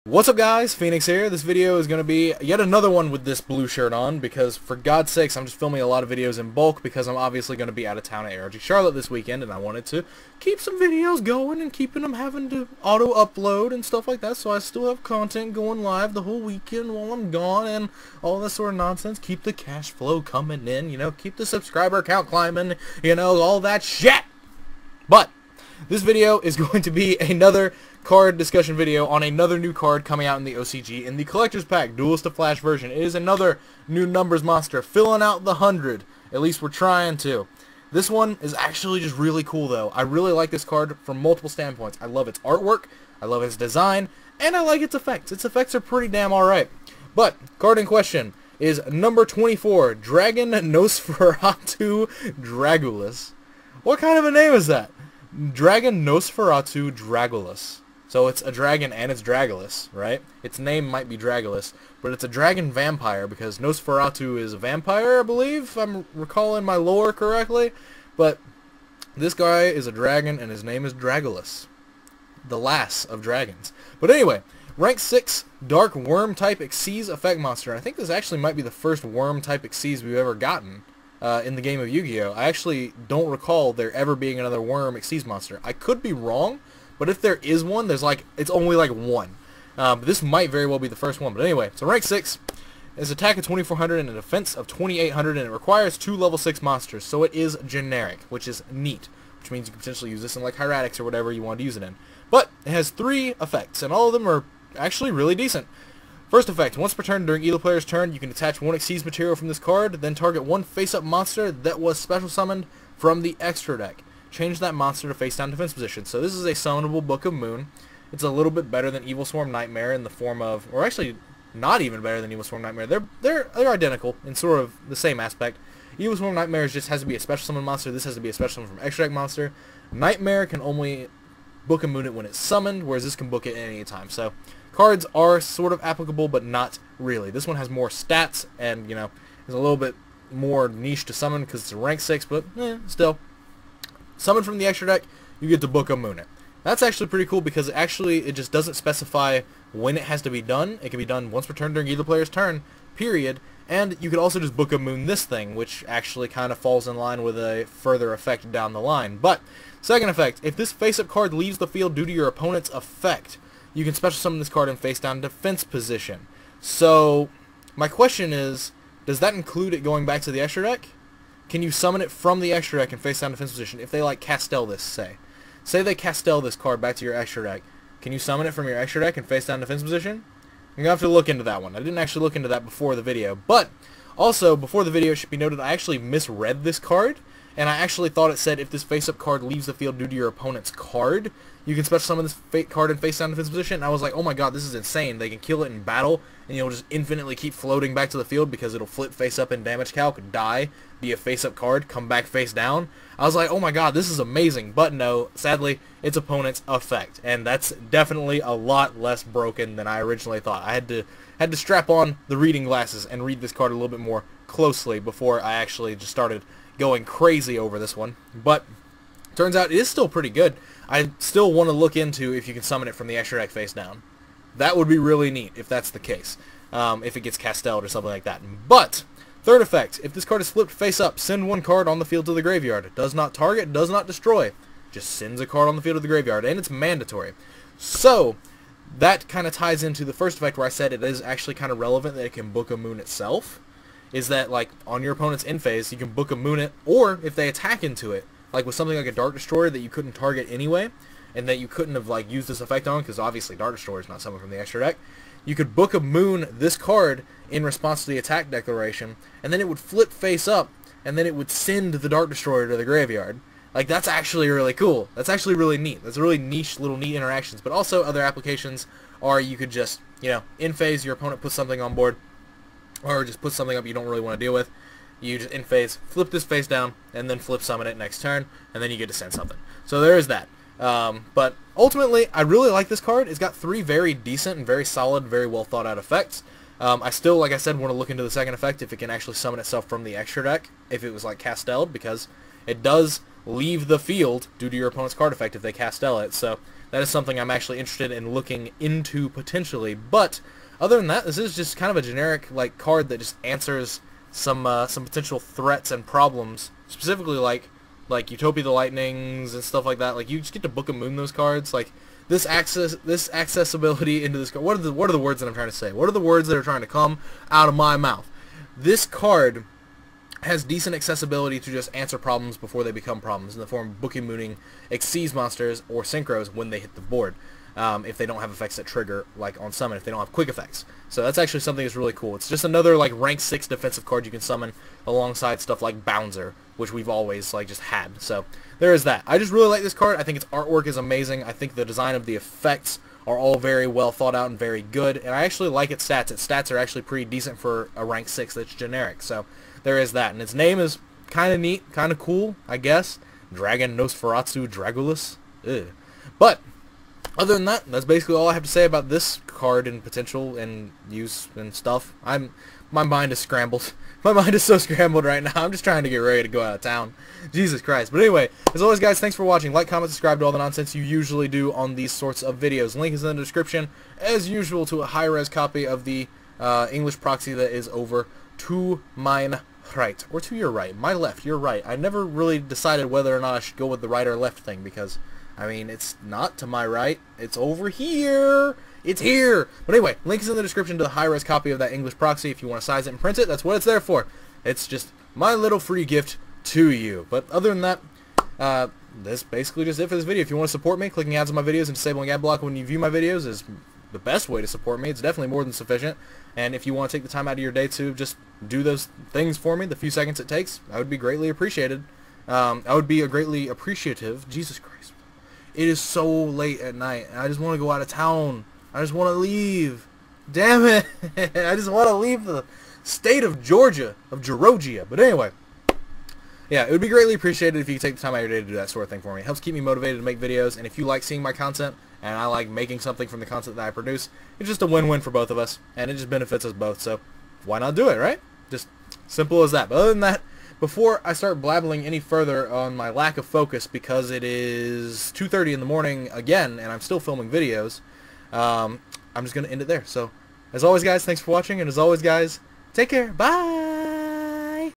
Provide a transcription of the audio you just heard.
What's up guys, Phoenix here. This video is going to be yet another one with this blue shirt on because for God's sakes I'm just filming a lot of videos in bulk because I'm obviously going to be out of town at ARG Charlotte this weekend and I wanted to keep some videos going and keeping them having to auto upload and stuff like that so I still have content going live the whole weekend while I'm gone and all this sort of nonsense. Keep the cash flow coming in, you know, keep the subscriber count climbing, you know, all that shit. But this video is going to be another card discussion video on another new card coming out in the OCG in the Collector's Pack Duelist to Flash version. It is another new numbers monster filling out the 100. At least we're trying to. This one is actually just really cool though. I really like this card from multiple standpoints. I love its artwork, I love its design, and I like its effects. Its effects are pretty damn alright. But, card in question is number 24, Dragon Nosferatu Dragulas. What kind of a name is that? Dragon Nosferatu Dragulas. So it's a dragon and it's Dragulas, right? Its name might be Dragulas, but it's a dragon vampire because Nosferatu is a vampire, I believe, if I'm recalling my lore correctly. But this guy is a dragon and his name is Dragulas, the last of dragons. But anyway, rank 6 Dark Worm type Xyz effect monster. I think this actually might be the first worm type Xyz we've ever gotten in the game of Yu-Gi-Oh! I actually don't recall there ever being another worm Xyz monster. I could be wrong, but if there is one, it's only like one. But this might very well be the first one. But anyway, so rank 6 is attack of 2400 and a defense of 2800, and it requires 2 level 6 monsters. So it is generic, which is neat, which means you can potentially use this in like Hieratics or whatever you want to use it in. But it has 3 effects, and all of them are actually really decent. First effect, once per turn during either player's turn, you can attach 1 Xyz material from this card, then target 1 face-up monster that was special summoned from the extra deck. Change that monster to face-down defense position. So this is a summonable Book of Moon. It's a little bit better than Evil Swarm Nightmare in the form of, or actually not even better than Evil Swarm Nightmare. They're identical in sort of the same aspect. Evil Swarm Nightmare just has to be a special summon monster. This has to be a special summon from extra deck monster. Nightmare can only Book of Moon it when it's summoned, whereas this can book it at any time. So cards are sort of applicable, but not really. This one has more stats and, you know, is a little bit more niche to summon because it's a rank 6, but still. Summon from the extra deck, you get to Book of Moon it. That's actually pretty cool because it just doesn't specify when it has to be done. It can be done once per turn during either player's turn, period. And you could also just Book of Moon this thing, which actually kind of falls in line with a further effect down the line. But, second effect, if this face-up card leaves the field due to your opponent's effect, you can special summon this card in face-down defense position. So, my question is, does that include it going back to the extra deck? Can you summon it from the extra deck in face-down defense position if they, like, Castel this, say? Say they Castel this card back to your extra deck. Can you summon it from your extra deck in face-down defense position? I'm going to have to look into that one. I didn't actually look into that before the video. But, also, before the video, it should be noted, I actually misread this card. And I actually thought it said if this face-up card leaves the field due to your opponent's card, you can special summon this card in face-down defense position. And I was like, oh my god, this is insane. They can kill it in battle, and you'll just infinitely keep floating back to the field because it'll flip face-up in damage calc, die, be a face-up card, come back face-down. I was like, oh my god, this is amazing. But no, sadly, it's opponent's effect. And that's definitely a lot less broken than I originally thought. I had to strap on the reading glasses and read this card a little bit more closely before I actually just started going crazy over this one. But turns out it is still pretty good. I still want to look into if you can summon it from the extra deck face down. That would be really neat if that's the case. If it gets Casteled or something like that. But, third effect, if this card is flipped face up, send 1 card on the field to the graveyard. It does not target, does not destroy. Just sends a card on the field to the graveyard, and it's mandatory. So, that kind of ties into the first effect where I said it is actually kind of relevant that it can Book of Moon itself. Is that, like, on your opponent's end phase, you can Book of Moon it, or if they attack into it, like with something like a Dark Destroyer that you couldn't target anyway, and that you couldn't have, like, used this effect on, because obviously Dark Destroyer is not someone from the extra deck, you could Book of Moon this card in response to the attack declaration, and then it would flip face up, and then it would send the Dark Destroyer to the graveyard. Like, that's actually really cool. That's actually really neat. That's really niche, little neat interactions. But also, other applications are you could just, you know, in phase, your opponent puts something on board, or just put something up you don't really want to deal with. You just in phase, flip this face down, and then flip summon it next turn, and then you get to send something. So there is that. But ultimately, I really like this card. It's got 3 very decent and very solid, very well thought out effects. I still, like I said, want to look into the second effect if it can actually summon itself from the extra deck, if it was like Casteled, because it does leave the field due to your opponent's card effect if they Castel it. So that is something I'm actually interested in looking into potentially. But other than that, this is just kind of a generic like card that just answers some potential threats and problems, specifically like Utopia the Lightnings and stuff like that. Like, you just get to Book of Moon those cards. Like, this accessibility into this card. What are the words that I'm trying to say? What are the words that are trying to come out of my mouth? This card has decent accessibility to just answer problems before they become problems in the form of Book of Mooning Xyz monsters or synchros when they hit the board. If they don't have effects that trigger, like on summon, if they don't have quick effects. So that's actually something that's really cool. It's just another like rank 6 defensive card you can summon alongside stuff like Bouncer, which we've always like just had. So there is that. I just really like this card. I think its artwork is amazing. I think the design of the effects are all very well thought out and very good. And I actually like its stats. Its stats are actually pretty decent for a rank 6 that's generic. So there is that. And its name is kind of neat, kind of cool, I guess. Dragon Nosferatu Dragulas. Ugh. But other than that, that's basically all I have to say about this card and potential and use and stuff. My mind is scrambled. My mind is so scrambled right now. I'm just trying to get ready to go out of town. Jesus Christ. But anyway, as always, guys, thanks for watching. Like, comment, subscribe to all the nonsense you usually do on these sorts of videos. Link is in the description, as usual, to a high-res copy of the English proxy that is over to mine right. Or to your right. My left, your right. I never really decided whether or not I should go with the right or left thing, because I mean, it's not to my right. It's over here. It's here. But anyway, link is in the description to the high-res copy of that English proxy if you want to size it and print it. That's what it's there for. It's just my little free gift to you. But other than that, that's basically just it for this video. If you want to support me, clicking ads on my videos and disabling ad block when you view my videos is the best way to support me. It's definitely more than sufficient. And if you want to take the time out of your day to just do those things for me, the few seconds it takes, I would be greatly appreciated. I would be greatly appreciative. Jesus Christ. It is so late at night, and I just want to go out of town. I just want to leave. Damn it. I just want to leave the state of Georgia, of Georgia. But anyway, yeah, it would be greatly appreciated if you could take the time out of your day to do that sort of thing for me. It helps keep me motivated to make videos, and if you like seeing my content, and I like making something from the content that I produce, it's just a win-win for both of us, and it just benefits us both, so why not do it, right? Just simple as that. But other than that, before I start blabbling any further on my lack of focus, because it is 2:30 in the morning again, and I'm still filming videos, I'm just going to end it there. So, as always, guys, thanks for watching, and as always, guys, take care. Bye!